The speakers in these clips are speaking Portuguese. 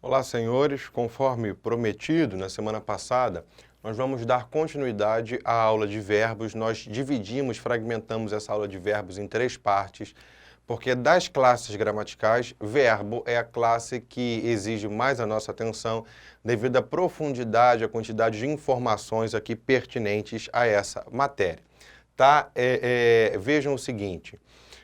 Olá, senhores. Conforme prometido na semana passada, nós vamos dar continuidade à aula de verbos. Nós dividimos, fragmentamos essa aula de verbos em 3 partes, porque das classes gramaticais, verbo é a classe que exige mais a nossa atenção devido à profundidade, à quantidade de informações aqui pertinentes a essa matéria. Tá? Vejam o seguinte.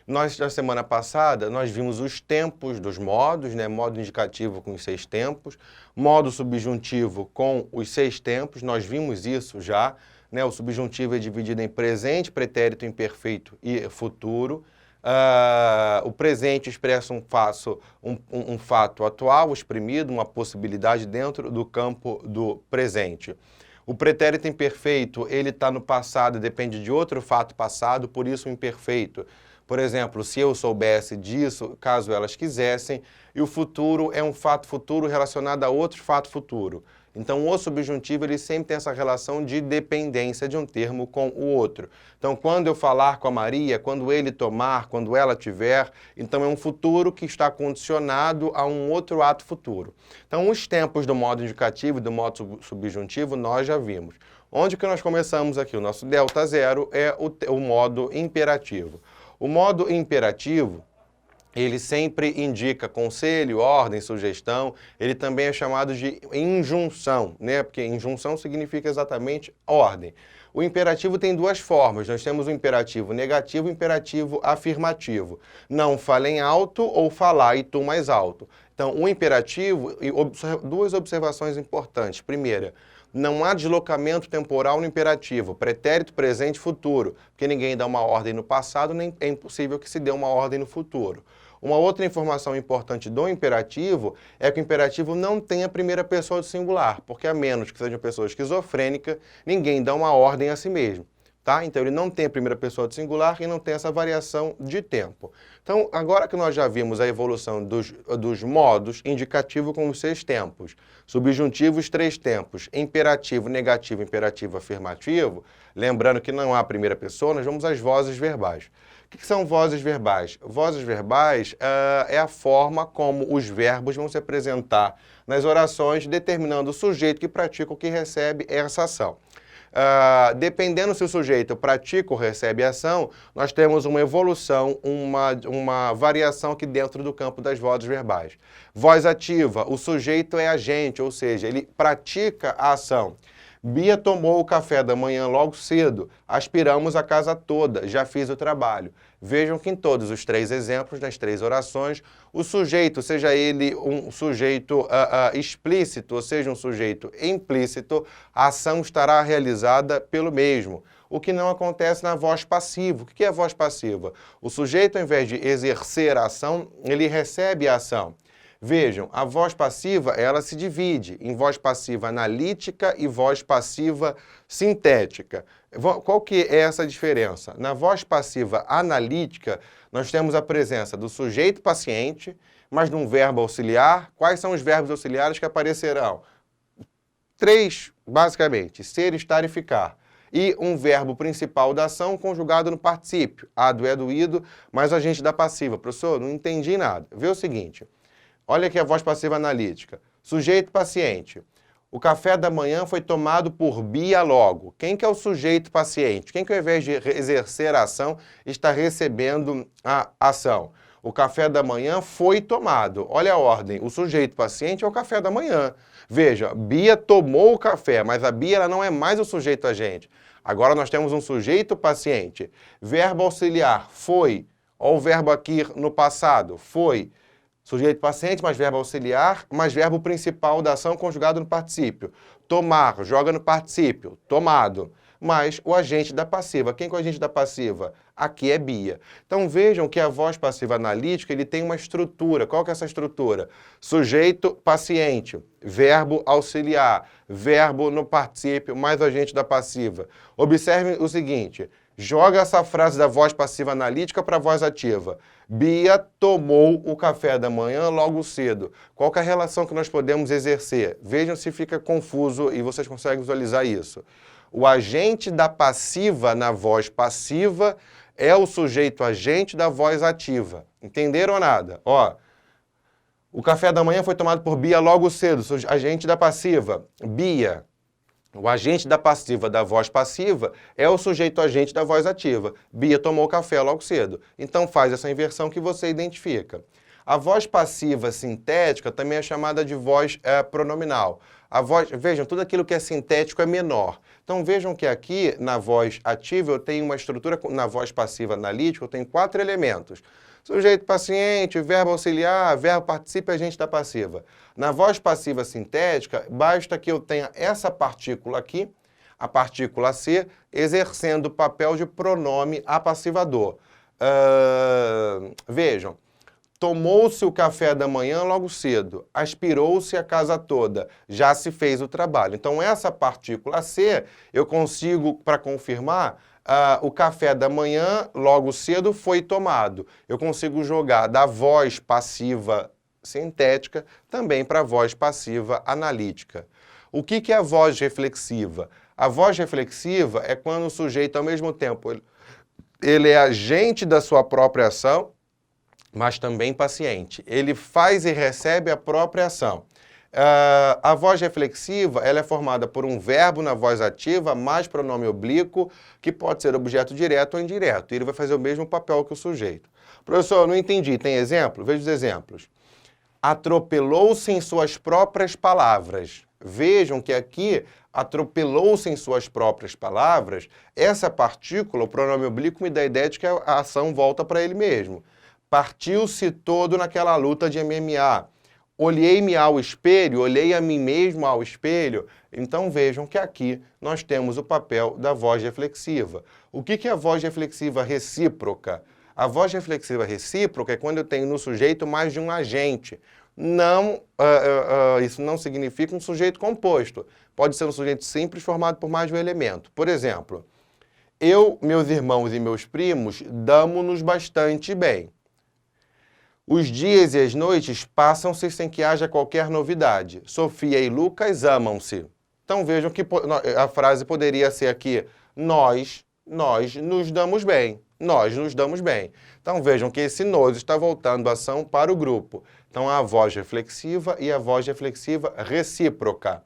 Na semana passada, nós vimos os tempos dos modos, né? Modo indicativo com os 6 tempos, modo subjuntivo com os 6 tempos, nós vimos isso já, né? O subjuntivo é dividido em presente, pretérito imperfeito e futuro. O presente expressa um fato atual, exprimido, uma possibilidade dentro do campo do presente. O pretérito imperfeito, ele está no passado, depende de outro fato passado, por isso o imperfeito. Por exemplo, se eu soubesse disso, caso elas quisessem, e o futuro é um fato futuro relacionado a outro fato futuro. Então, o subjuntivo, ele sempre tem essa relação de dependência de um termo com o outro. Então, quando eu falar com a Maria, quando ele tomar, quando ela tiver, então é um futuro que está condicionado a um outro ato futuro. Então, os tempos do modo indicativo e do modo subjuntivo nós já vimos. Onde que nós começamos aqui? O nosso delta zero é o modo imperativo. O modo imperativo, ele sempre indica conselho, ordem, sugestão, ele também é chamado de injunção, né? Porque injunção significa exatamente ordem. O imperativo tem 2 formas, nós temos o imperativo negativo e o imperativo afirmativo. Não falem alto ou falar e tu mais alto. Então, o imperativo, 2 observações importantes. Primeira, não há deslocamento temporal no imperativo, pretérito, presente, futuro, porque ninguém dá uma ordem no passado, nem é impossível que se dê uma ordem no futuro. Uma outra informação importante do imperativo é que o imperativo não tem a primeira pessoa do singular, porque a menos que seja uma pessoa esquizofrênica, ninguém dá uma ordem a si mesmo. Tá? Então, ele não tem a primeira pessoa do singular e não tem essa variação de tempo. Então, agora que nós já vimos a evolução dos modos, indicativo com os 6 tempos, subjuntivo os 3 tempos, imperativo, negativo, imperativo, afirmativo, lembrando que não há a primeira pessoa, nós vamos às vozes verbais. O que são vozes verbais? Vozes verbais é a forma como os verbos vão se apresentar nas orações, determinando o sujeito que pratica ou que recebe essa ação. Dependendo se o sujeito pratica ou recebe ação, nós temos uma evolução, uma variação aqui dentro do campo das vozes verbais. Voz ativa, o sujeito é agente, ou seja, ele pratica a ação. Bia tomou o café da manhã logo cedo, aspiramos a casa toda, já fiz o trabalho. Vejam que em todos os 3 exemplos, nas 3 orações, o sujeito, seja ele um sujeito explícito, ou seja, um sujeito implícito, a ação estará realizada pelo mesmo. O que não acontece na voz passiva. O que é a voz passiva? O sujeito, ao invés de exercer a ação, ele recebe a ação. Vejam, a voz passiva, ela se divide em voz passiva analítica e voz passiva sintética. Qual que é essa diferença? Na voz passiva analítica, nós temos a presença do sujeito paciente, mas de um verbo auxiliar. Quais são os verbos auxiliares que aparecerão? 3, basicamente, ser, estar e ficar. E um verbo principal da ação conjugado no particípio. Ado, é, do, ido, mais o agente da passiva. Professor, não entendi nada. Vê o seguinte... Olha aqui a voz passiva analítica. Sujeito paciente. O café da manhã foi tomado por Bia logo. Quem que é o sujeito paciente? Quem que ao invés de exercer a ação está recebendo a ação? O café da manhã foi tomado. Olha a ordem. O sujeito paciente é o café da manhã. Veja, Bia tomou o café, mas a Bia ela não é mais o sujeito agente. Agora nós temos um sujeito paciente. Verbo auxiliar, foi. Olha o verbo aqui no passado, foi. Sujeito paciente, mais verbo auxiliar, mais verbo principal da ação conjugado no particípio. Tomar, joga no particípio, tomado. Mais o agente da passiva. Quem que é o agente da passiva? Aqui é Bia. Então vejam que a voz passiva analítica ele tem uma estrutura. Qual que é essa estrutura? Sujeito paciente, verbo auxiliar, verbo no particípio, mais o agente da passiva. Observem o seguinte... Joga essa frase da voz passiva analítica para a voz ativa. Bia tomou o café da manhã logo cedo. Qual que é a relação que nós podemos exercer? Vejam se fica confuso e vocês conseguem visualizar isso. O agente da passiva na voz passiva é o sujeito agente da voz ativa. Entenderam ou nada? Ó, O café da manhã foi tomado por Bia logo cedo, agente da passiva. Bia, o agente da passiva da voz passiva é o sujeito agente da voz ativa. Bia tomou café logo cedo. Então faz essa inversão que você identifica. A voz passiva sintética também é chamada de voz pronominal. Vejam, tudo aquilo que é sintético é menor. Então vejam que aqui na voz ativa eu tenho uma estrutura, na voz passiva analítica eu tenho 4 elementos. Sujeito paciente, verbo auxiliar, verbo participe e agente da passiva. Na voz passiva sintética, basta que eu tenha essa partícula aqui, a partícula C, exercendo o papel de pronome apassivador. Vejam, tomou-se o café da manhã logo cedo, aspirou-se a casa toda, já se fez o trabalho. Então essa partícula C, eu consigo, para confirmar, o café da manhã, logo cedo, foi tomado. Eu consigo jogar da voz passiva sintética também para a voz passiva analítica. O que é a voz reflexiva? A voz reflexiva é quando o sujeito, ao mesmo tempo, ele é agente da sua própria ação, mas também paciente. Ele faz e recebe a própria ação. A voz reflexiva ela é formada por um verbo na voz ativa mais pronome oblíquo, que pode ser objeto direto ou indireto. E ele vai fazer o mesmo papel que o sujeito. Professor, eu não entendi. Tem exemplo? Veja os exemplos. Atropelou-se em suas próprias palavras. Vejam que aqui, atropelou-se em suas próprias palavras, essa partícula, o pronome oblíquo, me dá a ideia de que a ação volta para ele mesmo. Partiu-se todo naquela luta de MMA. Olhei-me ao espelho, olhei a mim mesmo ao espelho. Então vejam que aqui nós temos o papel da voz reflexiva. O que é a voz reflexiva recíproca? A voz reflexiva recíproca é quando eu tenho no sujeito mais de um agente. Não, isso não significa um sujeito composto. Pode ser um sujeito simples formado por mais de um elemento. Por exemplo, eu, meus irmãos e meus primos damo-nos bastante bem. Os dias e as noites passam-se sem que haja qualquer novidade. Sofia e Lucas amam-se. Então vejam que a frase poderia ser aqui, nós nos damos bem. Nós nos damos bem. Então vejam que esse nós está voltando a ação para o grupo. Então há a voz reflexiva e a voz reflexiva recíproca.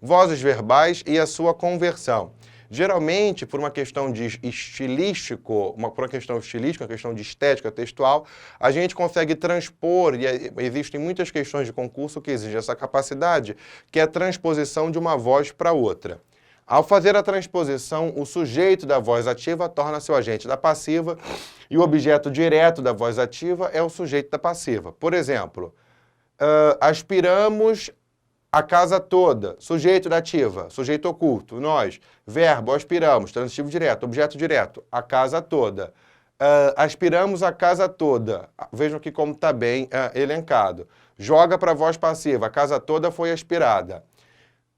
Vozes verbais e a sua conversão. Geralmente, por uma questão de estilístico, uma questão de estética textual, a gente consegue transpor, e existem muitas questões de concurso que exigem essa capacidade, que é a transposição de uma voz para outra. Ao fazer a transposição, o sujeito da voz ativa torna-se o agente da passiva e o objeto direto da voz ativa é o sujeito da passiva. Por exemplo, aspiramos a casa toda, sujeito da ativa, sujeito oculto, nós, verbo, aspiramos, transitivo direto, objeto direto, a casa toda. Aspiramos a casa toda, vejam aqui como está bem elencado. Joga para a voz passiva, a casa toda foi aspirada.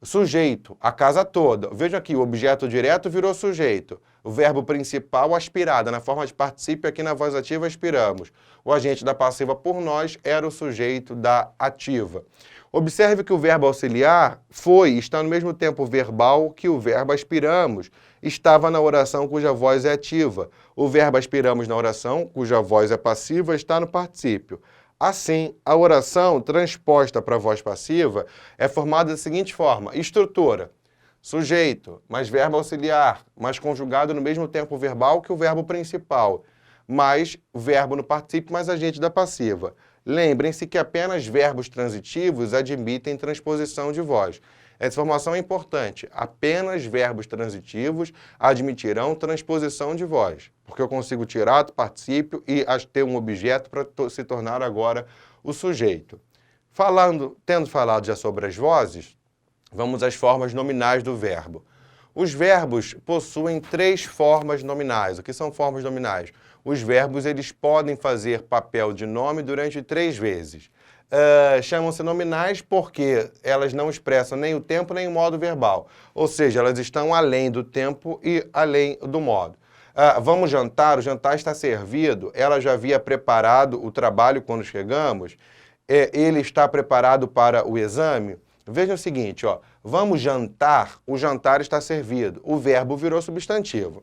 Sujeito, a casa toda, vejam aqui, o objeto direto virou sujeito. O verbo principal, aspirada, na forma de particípio, aqui na voz ativa, aspiramos. O agente da passiva por nós era o sujeito da ativa. Observe que o verbo auxiliar está no mesmo tempo verbal que o verbo aspiramos. Estava na oração cuja voz é ativa. O verbo aspiramos na oração, cuja voz é passiva, está no particípio. Assim, a oração transposta para a voz passiva é formada da seguinte forma. Estrutura. Sujeito, mais verbo auxiliar, mais conjugado no mesmo tempo verbal que o verbo principal, mais verbo no particípio, mais agente da passiva. Lembrem-se que apenas verbos transitivos admitem transposição de voz. Essa informação é importante. Apenas verbos transitivos admitirão transposição de voz, porque eu consigo tirar do particípio e ter um objeto para se tornar agora o sujeito. Tendo falado já sobre as vozes, vamos às formas nominais do verbo. Os verbos possuem 3 formas nominais. O que são formas nominais? Os verbos eles podem fazer papel de nome durante 3 vezes. Chamam-se nominais porque elas não expressam nem o tempo nem o modo verbal. Ou seja, elas estão além do tempo e além do modo. Vamos jantar, o jantar está servido, ela já havia preparado o trabalho quando chegamos, ele está preparado para o exame. Vejam o seguinte, ó, vamos jantar, o jantar está servido, o verbo virou substantivo.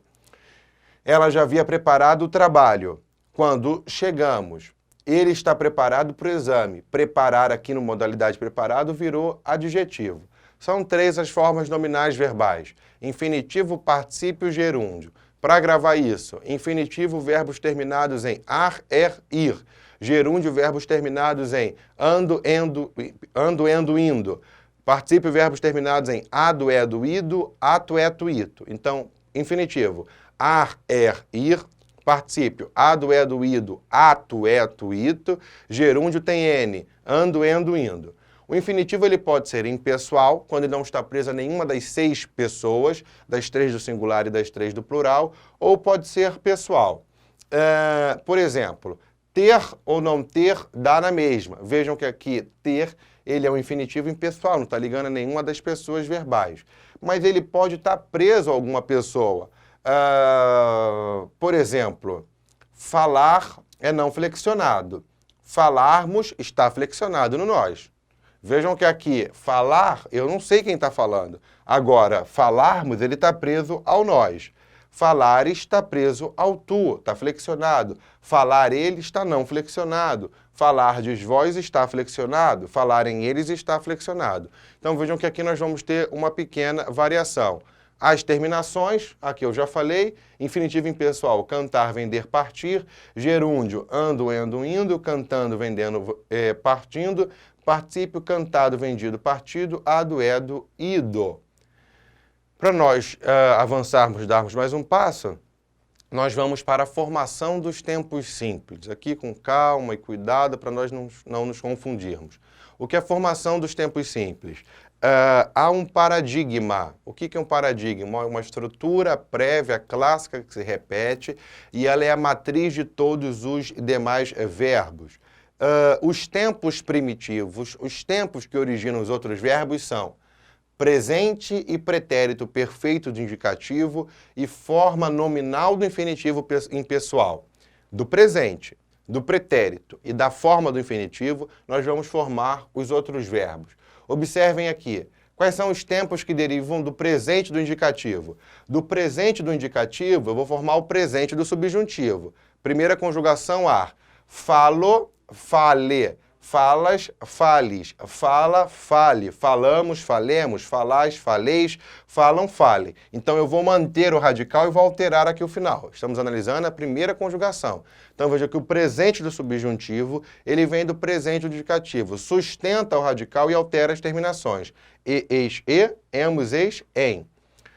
Ela já havia preparado o trabalho quando chegamos. Ele está preparado para o exame. Preparar aqui no modalidade preparado virou adjetivo. São 3 as formas nominais verbais: infinitivo, particípio, gerúndio. Para gravar isso, infinitivo, verbos terminados em ar, ir. Gerúndio, verbos terminados em ando, endo, indo. Particípio, verbos terminados em ado, edo, ido, ato, eto, ito. Então, infinitivo, ar, ir. Particípio, ado, edo, ido, ato, eto, ito. Gerúndio tem N, ando, endo, indo. O infinitivo ele pode ser impessoal, quando ele não está preso a nenhuma das 6 pessoas, das 3 do singular e das 3 do plural, ou pode ser pessoal. Por exemplo, ter ou não ter dá na mesma. Vejam que aqui ter, ele é um infinitivo impessoal, não está ligando a nenhuma das pessoas verbais. Mas ele pode estar preso a alguma pessoa. Por exemplo, falar é não flexionado. Falarmos está flexionado no nós. Vejam que aqui, falar, eu não sei quem está falando. Agora, falarmos, ele está preso ao nós. Falar está preso ao tu, está flexionado. Falar ele está não flexionado. Falar de vós está flexionado. Falar em eles está flexionado. Então vejam que aqui nós vamos ter uma pequena variação. As terminações, aqui eu já falei, infinitivo impessoal, cantar, vender, partir, gerúndio, ando, endo, indo, cantando, vendendo, partindo, particípio, cantado, vendido, partido, ado, edo, ido. Para nós avançarmos, darmos mais um passo, nós vamos para a formação dos tempos simples. Aqui com calma e cuidado para nós não nos confundirmos. O que é a formação dos tempos simples? Há um paradigma. O que é um paradigma? Uma estrutura prévia, clássica, que se repete, e ela é a matriz de todos os demais verbos. Os tempos primitivos, os tempos que originam os outros verbos são presente e pretérito perfeito de indicativo e forma nominal do infinitivo impessoal. Do presente, do pretérito e da forma do infinitivo, nós vamos formar os outros verbos. Observem aqui, quais são os tempos que derivam do presente do indicativo? Do presente do indicativo, eu vou formar o presente do subjuntivo. Primeira conjugação, ar. Falo, fale. Falas, fales. Fala, fale. Falamos, falemos. Falais, faleis. Falam, fale. Então, eu vou manter o radical e vou alterar aqui o final. Estamos analisando a primeira conjugação. Então, veja que o presente do subjuntivo, ele vem do presente do indicativo. Sustenta o radical e altera as terminações. Eis, emos, eis, em.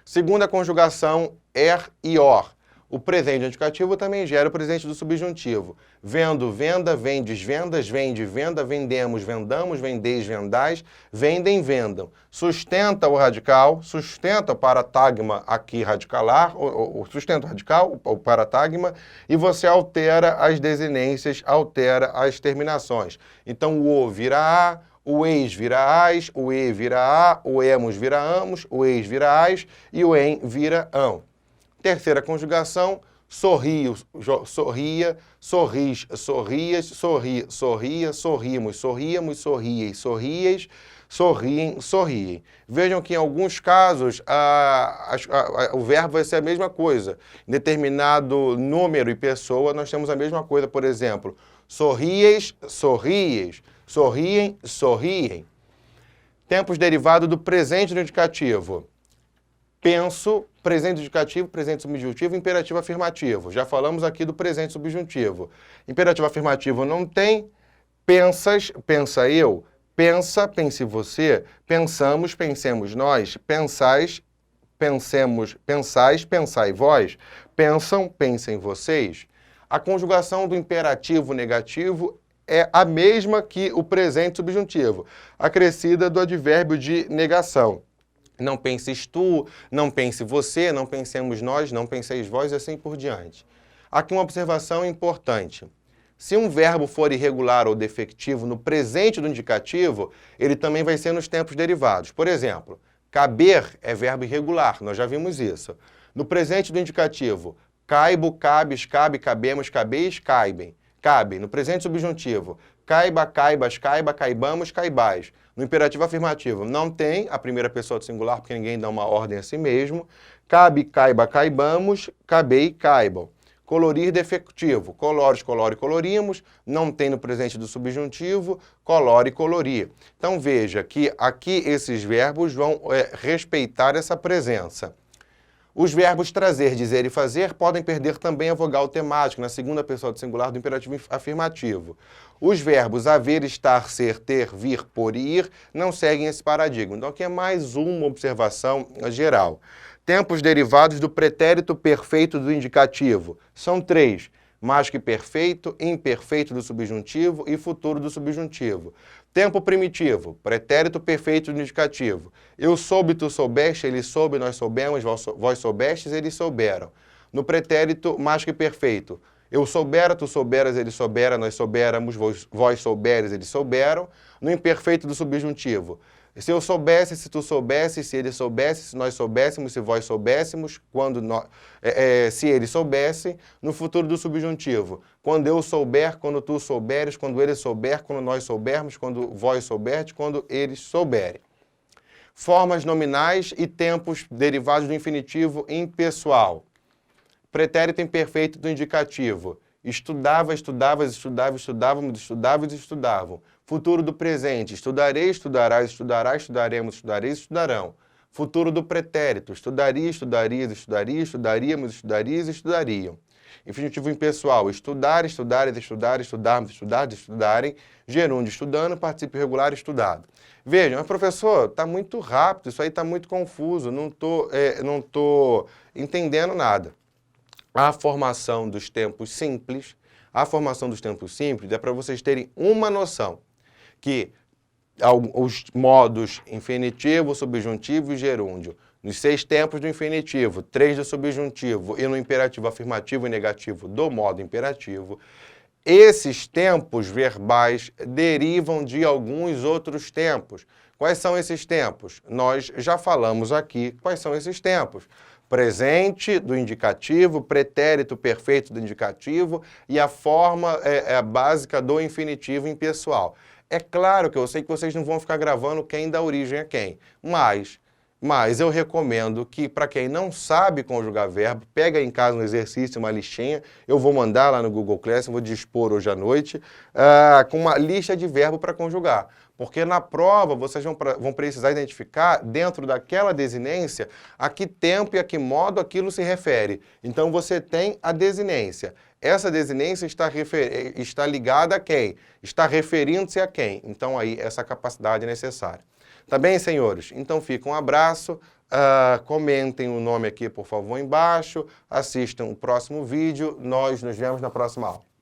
Segunda conjugação, e or. O presente do indicativo também gera o presente do subjuntivo. Vendo, venda, vendes, vendas, vende, venda, vendemos, vendamos, vendeis, vendais, vendem, vendam. Sustenta o radical, sustenta o paratagma aqui radicalar, sustenta o radical, o paratagma, e você altera as desinências, altera as terminações. Então o vira a, o eis vira as, o e vira a, o emos vira amos, o eis vira as e o em vira ão. Terceira conjugação, sorrio, sorria, sorris, sorrias, sorri, sorria, sorrimos, sorríamos, sorrieis, sorrieis, sorriem, sorriem. Vejam que em alguns casos o verbo vai ser a mesma coisa. Em determinado número e pessoa nós temos a mesma coisa. Por exemplo, sorrieis, sorrieis, sorriem, sorriem. Tempos derivados do presente do indicativo. Penso, presente indicativo, presente subjuntivo, imperativo afirmativo. Já falamos aqui do presente subjuntivo. Imperativo afirmativo não tem. Pensas, pensa eu. Pensa, pense você. Pensamos, pensemos nós. Pensais, pensemos, pensais, pensai vós. Pensam, pensem vocês. A conjugação do imperativo negativo é a mesma que o presente subjuntivo, acrescida do advérbio de negação. Não penses tu, não pense você, não pensemos nós, não penseis vós e assim por diante. Aqui uma observação importante. Se um verbo for irregular ou defectivo no presente do indicativo, ele também vai ser nos tempos derivados. Por exemplo, caber é verbo irregular, nós já vimos isso. No presente do indicativo, caibo, cabes, cabe, cabemos, cabeis, caibem. Cabe. No presente subjuntivo, caiba, caibas, caiba, caibamos, caibais. No imperativo afirmativo, não tem a primeira pessoa do singular, porque ninguém dá uma ordem a si mesmo. Cabe, caiba, caibamos, cabei, caibam. Colorir defectivo, colores, colore, colorimos, não tem no presente do subjuntivo, colore, colorir. Então veja que aqui esses verbos vão respeitar essa presença. Os verbos trazer, dizer e fazer podem perder também a vogal temática na segunda pessoa do singular do imperativo afirmativo. Os verbos haver, estar, ser, ter, vir, por e ir não seguem esse paradigma. Então aqui é mais uma observação geral. Tempos derivados do pretérito perfeito do indicativo. São 3. Mais que perfeito, imperfeito do subjuntivo e futuro do subjuntivo. Tempo primitivo, pretérito perfeito do indicativo. Eu soube, tu soubeste, ele soube, nós soubemos, vós soubestes, eles souberam. No pretérito mais que perfeito, eu soubera, tu souberas, ele soubera, nós soubéramos, vós souberes, eles souberam. No imperfeito do subjuntivo, se eu soubesse, se tu soubesse, se ele soubesse, se nós soubéssemos, se vós soubéssemos, se ele soubesse, no futuro do subjuntivo. Quando eu souber, quando tu souberes, quando ele souber, quando nós soubermos, quando vós souberdes, quando eles souberem. Formas nominais e tempos derivados do infinitivo impessoal. Pretérito imperfeito do indicativo. Estudava, estudavas, estudava, estudávamos, estudavas e estudavam. Futuro do presente. Estudarei, estudarás, estudará, estudaremos, estudareis, estudarão. Futuro do pretérito. Estudaria, estudarias, estudaria, estudaríamos, estudarias, estudariam. Infinitivo impessoal. Estudar, estudares, estudar, estudarmos, estudares, estudarem. Gerúndio estudando, participo irregular, estudado. Vejam, mas professor, está muito rápido, isso aí está muito confuso, não tô entendendo nada. A formação dos tempos simples é para vocês terem uma noção, que os modos infinitivo, subjuntivo e gerúndio, nos 6 tempos do infinitivo, 3 do subjuntivo e no imperativo afirmativo e negativo do modo imperativo, esses tempos verbais derivam de alguns outros tempos. Quais são esses tempos? Nós já falamos aqui quais são esses tempos. Presente do indicativo, pretérito perfeito do indicativo e a forma básica do infinitivo impessoal. É claro que eu sei que vocês não vão ficar gravando quem dá origem a quem, mas eu recomendo que, para quem não sabe conjugar verbo, pega em casa um exercício, uma listinha, eu vou mandar lá no Google Classroom, vou dispor hoje à noite, com uma lista de verbo para conjugar. Porque na prova vocês vão precisar identificar, dentro daquela desinência, a que tempo e a que modo aquilo se refere. Então você tem a desinência. Essa desinência está ligada a quem? Está referindo-se a quem? Então aí essa capacidade é necessária. Tá bem, senhores? Então fica um abraço, comentem o nome aqui, por favor, embaixo, assistam o próximo vídeo, nós nos vemos na próxima aula.